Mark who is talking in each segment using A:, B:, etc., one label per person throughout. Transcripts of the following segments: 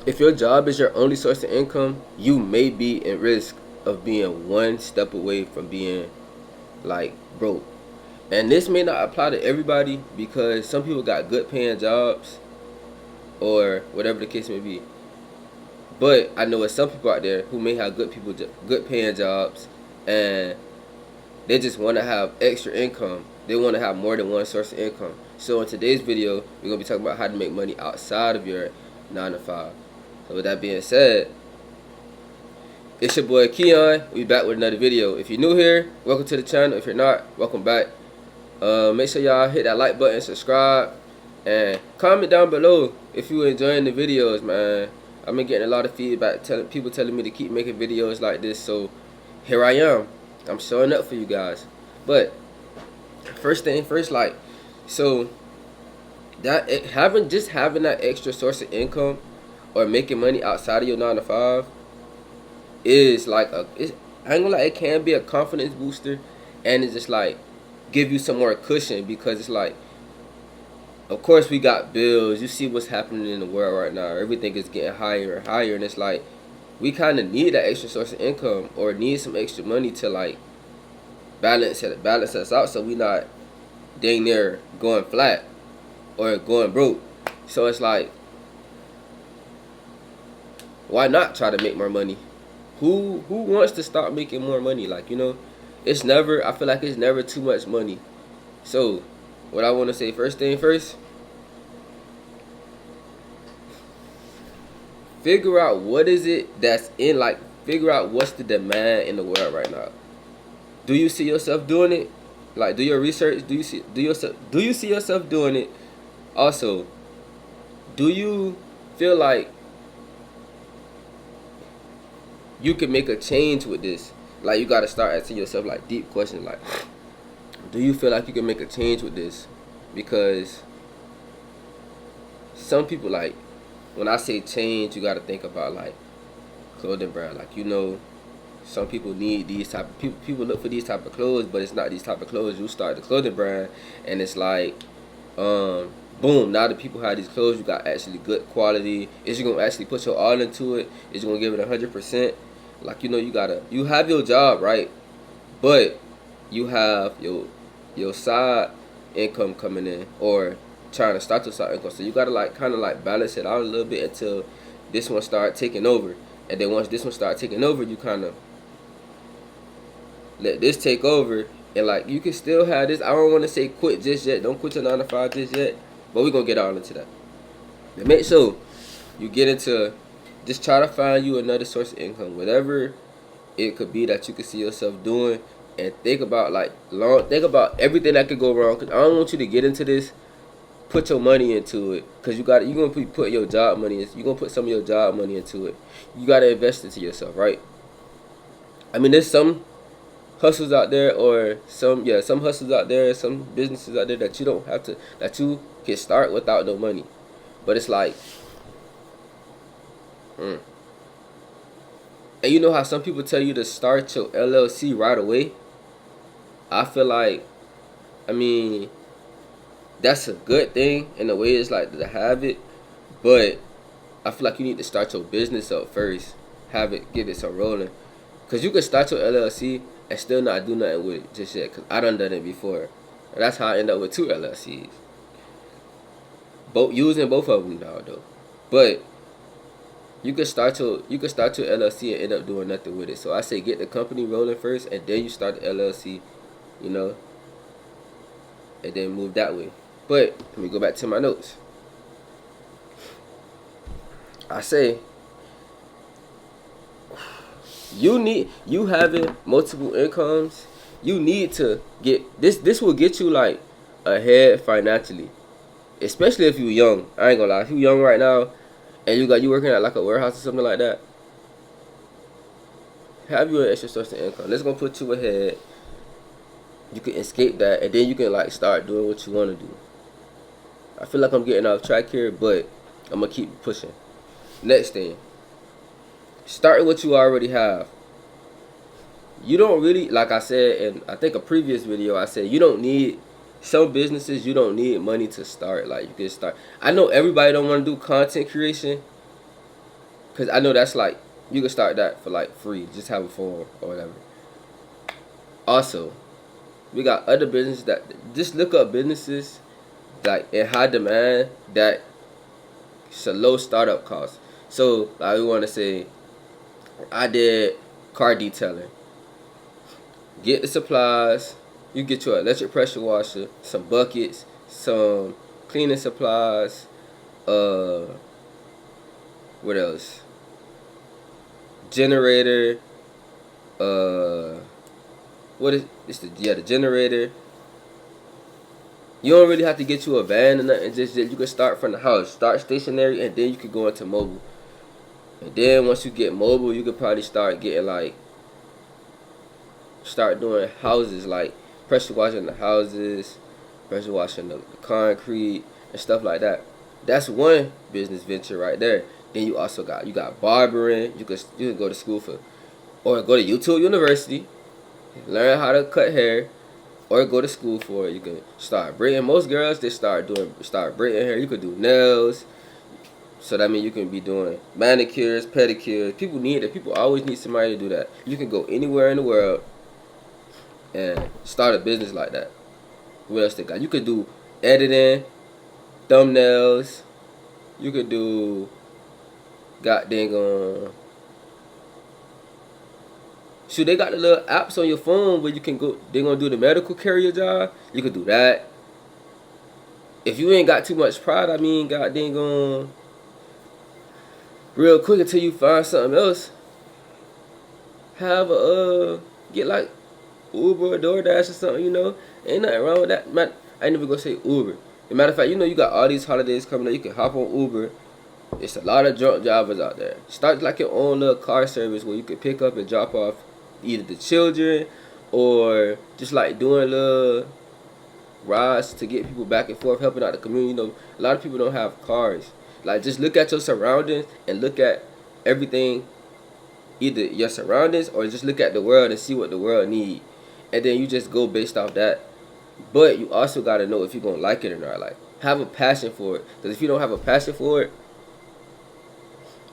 A: If your job is your only source of income, you may be in risk of being one step away from being like broke. And this may not apply to everybody because some people got good paying jobs or whatever the case may be. But I know there's some people out there who may have good paying jobs, and they just want to have extra income. They want to have more than one source of income. So in today's video, we're gonna be talking about how to make money outside of your 9 to 5. So with that being said, it's your boy Keon. We back with another video. If you're new here, welcome to the channel. If you're not, welcome back. Make sure y'all hit that like button, subscribe, and comment down below if you enjoying the videos, man. I've been getting a lot of feedback, people telling me to keep making videos like this, so here I am. I'm showing up for you guys. But first thing first, like, so having that extra source of income or making money outside of your 9 to 5 is like I ain't gonna lie, it can be a confidence booster, and it's just like give you some more cushion, because it's like, of course we got bills. You see what's happening in the world right now. Everything is getting higher and higher, and it's like we kind of need that extra source of income or need some extra money to like balance us out, so we not dang near going flat or going broke. So it's like, why not try to make more money? Who wants to stop making more money? Like, it's never, I feel like it's never too much money. So what I want to say, first thing first, figure out what is it that's in, like, figure out what's the demand in the world right now. Do you see yourself doing it? Like, do your research. Do you see yourself doing it? Also, do you feel like you can make a change with this? Like, you got to start asking yourself like deep questions, like, do you feel like you can make a change with this? Because some people, like, when I say change, you got to think about like clothing brand. Like, some people need these type of people look for these type of clothes, but it's not these type of clothes. You start the clothing brand, and it's like, boom, now the people have these clothes. You got actually good quality. Is you gonna actually put your all into it? Is you gonna give it 100%? Like, you have your job, right? But you have your side income coming in, or trying to start your side income. So you gotta like kind of like balance it out a little bit until this one start taking over. And then once this one start taking over, you kind of let this take over, and like you can still have this. I don't want to say quit just yet. Don't quit your 9 to 5 just yet. But we're gonna get all into that. And make sure you get into, just try to find you another source of income, whatever it could be that you could see yourself doing, and think about think about everything that could go wrong. Cause I don't want you to get into this. Put your money into it, cause you're gonna put your job money. You're gonna put some of your job money into it. You gotta invest into yourself, right? I mean, there's some hustles out there, or some hustles out there, some businesses out there that you can start without no money. But it's like, and you know how some people tell you to start your LLC right away? I feel like, I mean, that's a good thing in a way. It's like to have it, but I feel like you need to start your business up first. Give it some rolling. Cause you can start your LLC and still not do nothing with it just yet. Cause I done it before, and that's how I end up with 2 LLCs. Using both of them now though. But you can start your LLC and end up doing nothing with it. So I say get the company rolling first, and then you start the LLC, and then move that way. But let me go back to my notes. I say you having multiple incomes. You need to get this. This will get you like ahead financially, especially if you're young. I ain't gonna lie. If you're young right now, and you working at like a warehouse or something like that, have you an extra source of income. That's gonna put you ahead. You can escape that, and then you can like start doing what you want to do. I feel like I'm getting off track here, but I'm gonna keep pushing. Next thing, start with what you already have. You don't really, like I said in I think a previous video, I said you don't need, some businesses you don't need money to start. Like, you can start. I know everybody don't want to do content creation, Cause I know that's like you can start that for like free. Just have a phone or whatever. Also, we got other businesses that just look up businesses like in high demand that it's a low startup cost. So like we want to say, I did car detailing. Get the supplies. You get your electric pressure washer, some buckets, some cleaning supplies. Uh, what else? Generator. Uh, what is it's the generator. You don't really have to get you a van or nothing. Just you can start from the house, start stationary, and then you can go into mobile. And then once you get mobile, you could probably start getting like start doing houses like pressure washing the houses, pressure washing the concrete and stuff like that. That's one business venture right there. Then you got barbering. You can go to school for or go to YouTube University, learn how to cut hair, or go to school for it. You can start braiding. Most girls they start braiding hair. You could do nails. So that means you can be doing manicures, pedicures. People need it. People always need somebody to do that. You can go anywhere in the world and start a business like that. What else they got? You could do editing, thumbnails. You could do goddamn shoot, they got the little apps on your phone where you can go. They gonna do the medical carrier job. You could do that. If you ain't got too much pride, I mean, goddamn real quick until you find something else. Have a get like Uber or DoorDash or something. Ain't nothing wrong with that. Man, I ain't never gonna say Uber. As a matter of fact, you got all these holidays coming up. You can hop on Uber. It's a lot of drunk drivers out there. Start like your own little car service where you can pick up and drop off either the children or just like doing little rides to get people back and forth, helping out the community. A lot of people don't have cars. Like, just look at your surroundings and look at everything, either your surroundings or just look at the world and see what the world needs. And then you just go based off that. But you also got to know if you're going to like it or not. Like, have a passion for it. Because if you don't have a passion for it,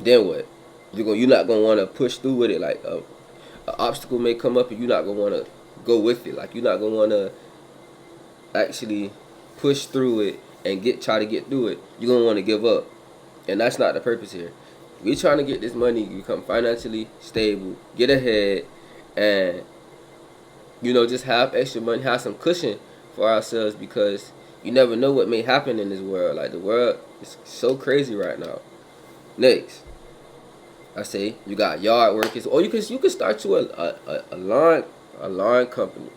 A: then what? You're not going to want to push through with it. Like, an obstacle may come up and you're not going to want to go with it. Like, you're not going to want to actually push through it and try to get through it. You're going to want to give up. And that's not the purpose here. We're trying to get this money, become financially stable, get ahead, and, just have extra money, have some cushion for ourselves, because you never know what may happen in this world. Like, the world is so crazy right now. Next, I say you got yard workers, or you can start you a lawn company,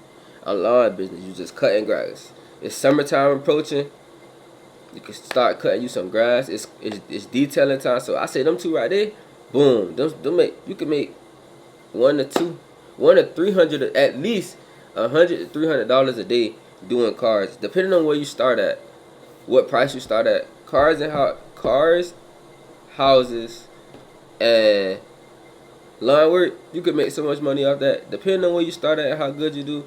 A: a lawn business. You just cutting grass. It's summertime approaching. You can start cutting you some grass. It's detailing time. So I say them two right there, boom. You can make $100 to $300, at least $100 to $300 a day doing cars, depending on where you start at, what price you start at. Cars, houses, and lawn work. You can make so much money off that, depending on where you start at and how good you do.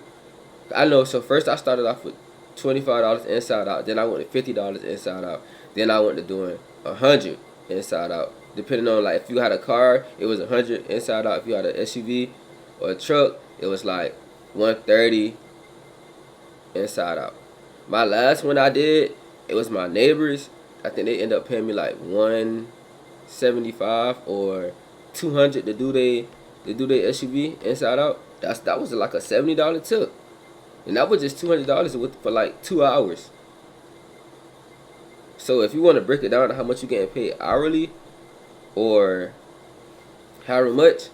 A: I know. So first I started off with $25 inside out. Then I went to $50 inside out. Then I went to doing $100 inside out. Depending on, like, if you had a car, it was $100 inside out. If you had an SUV or a truck, it was like $130 inside out. My last one I did, it was my neighbors. I think they ended up paying me like $175 or $200 to do their SUV inside out. That was like a $70 tip. And that was just $200 for like 2 hours. So if you want to break it down to how much you're getting paid hourly, or however much,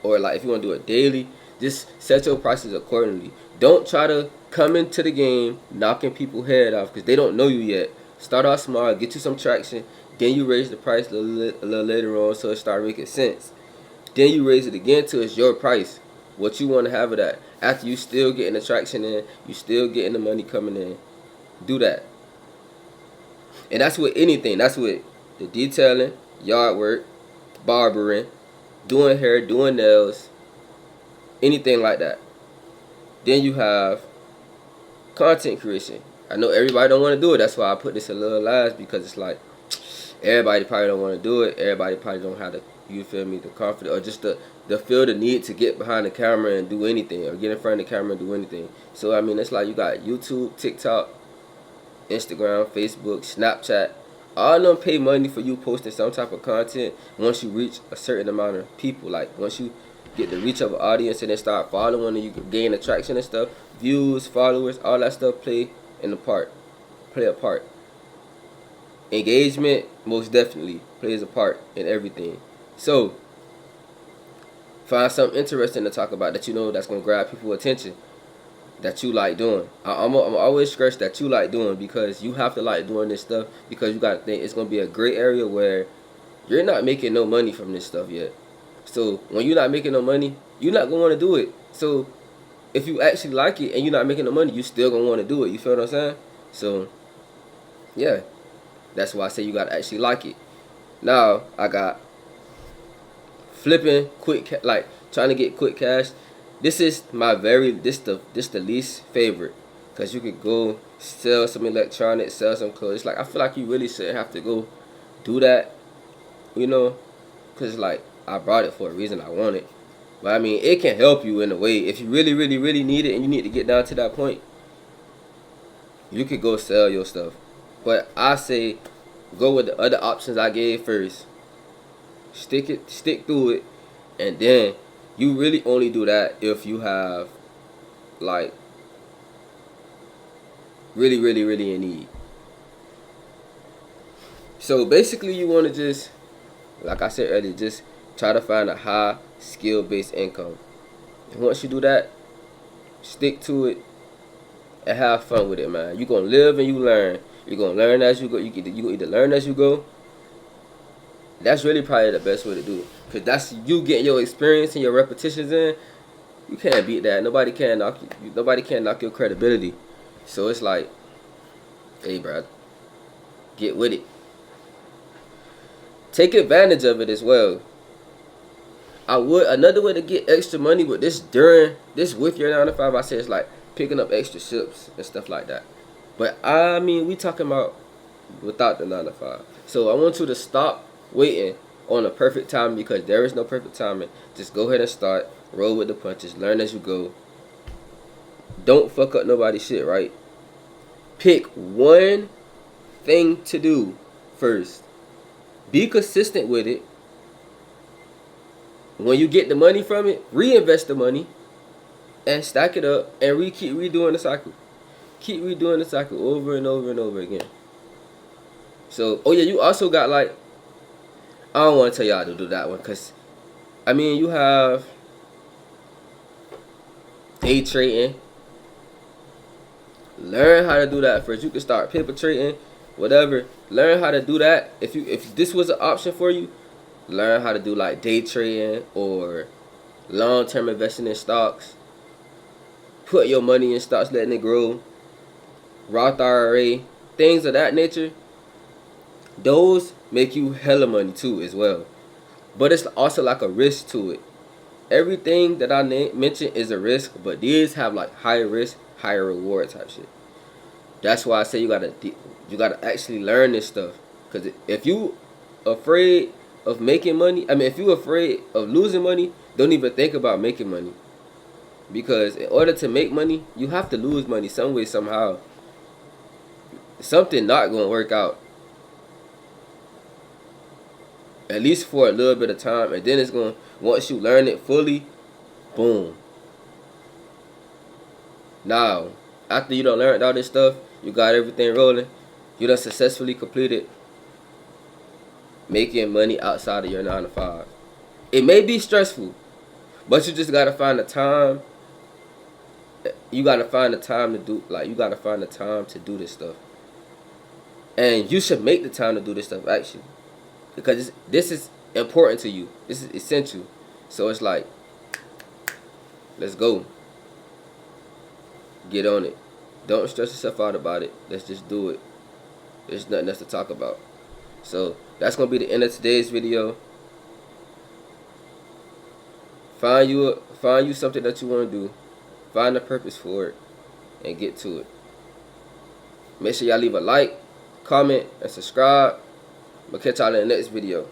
A: or like if you want to do it daily, just set your prices accordingly. Don't try to come into the game knocking people's head off because they don't know you yet. Start off small, get you some traction, then you raise the price a little later on so it start making sense. Then you raise it again till it's your price, what you want to have it at. After you still getting the traction in, you still getting the money coming in. Do that. And that's with anything. That's with the detailing, yard work, barbering, doing hair, doing nails, anything like that. Then you have content creation. I know everybody don't want to do it. That's why I put this a little last, because it's like everybody probably don't want to do it. Everybody probably don't have the, you feel me, the confidence or just the feel the need to get behind the camera and do anything or get in front of the camera and do anything. So I mean, it's like you got YouTube, TikTok, Instagram, Facebook, Snapchat. All of them pay money for you posting some type of content once you reach a certain amount of people. Like once you get the reach of an audience and then start following and you can gain attraction and stuff, views, followers, all that stuff play a part. Engagement most definitely plays a part in everything. So find something interesting to talk about that you know that's gonna grab people's attention, that you like doing. I'm always stress that you like doing, because you have to like doing this stuff, because you gotta think it's gonna be a gray area where you're not making no money from this stuff yet. So when you're not making no money, you're not gonna want to do it. So if you actually like it and you're not making no money, you still gonna want to do it. You feel what I'm saying? So yeah, that's why I say you gotta actually like it. Now I got flipping quick, like trying to get quick cash. This is the least favorite, because you could go sell some electronics, sell some clothes. Like I feel like you really shouldn't have to go do that, you know, because like I brought it for a reason. I want it, but I mean it can help you in a way if you really, really, really need it and you need to get down to that point. You could go sell your stuff, but I say go with the other options I gave first. Stick through it, and then you really only do that if you have like really, really, really in need. So basically you want to just, like I said earlier, just try to find a high skill based income. And once you do that, stick to it and have fun with it, man. You're gonna live and you learn. You're gonna learn as you go. You gonna either learn as you go. That's really probably the best way to do it, cause that's you getting your experience and your repetitions in. You can't beat that. Nobody can knock you. Nobody can knock your credibility. So it's like, hey, bro, get with it. Take advantage of it as well. Another way to get extra money with this with your 9 to 5. I say it's like picking up extra shifts and stuff like that. But I mean, we talking about without the 9 to 5. So I want you to stop waiting on a perfect time, because there is no perfect timing. Just go ahead and start. Roll with the punches. Learn as you go. Don't fuck up nobody's shit, right? Pick one thing to do first. Be consistent with it. When you get the money from it, reinvest the money and stack it up and keep redoing the cycle. Keep redoing the cycle over and over and over again. So, oh yeah, you also got like, I don't want to tell y'all to do that one, because I mean, you have day trading. Learn how to do that first. You can start paper trading, whatever. Learn how to do that. If this was an option for you, learn how to do like day trading or long-term investing in stocks. Put your money in stocks, letting it grow. Roth IRA, things of that nature. Those make you hella money too as well. But it's also like a risk to it. Everything that I mentioned is a risk, but these have like higher risk, higher reward type shit. That's why I say you gotta actually learn this stuff. Cause if you afraid of making money, if you afraid of losing money, don't even think about making money. Because in order to make money, you have to lose money some way, somehow. Something not gonna work out. At least for a little bit of time, and then it's gonna, once you learn it fully, boom. Now, after you done learned all this stuff, you got everything rolling, you done successfully completed making money outside of your 9 to 5. It may be stressful, but you just gotta find the time. You gotta find the time to do, like, you gotta find the time to do this stuff. And you should make the time to do this stuff, actually. Because this is important to you. This is essential. So it's like, let's go. Get on it. Don't stress yourself out about it. Let's just do it. There's nothing else to talk about. So that's going to be the end of today's video. Find you something that you want to do. Find a purpose for it. And get to it. Make sure y'all leave a like, comment, and subscribe. I'll catch y'all in the next video.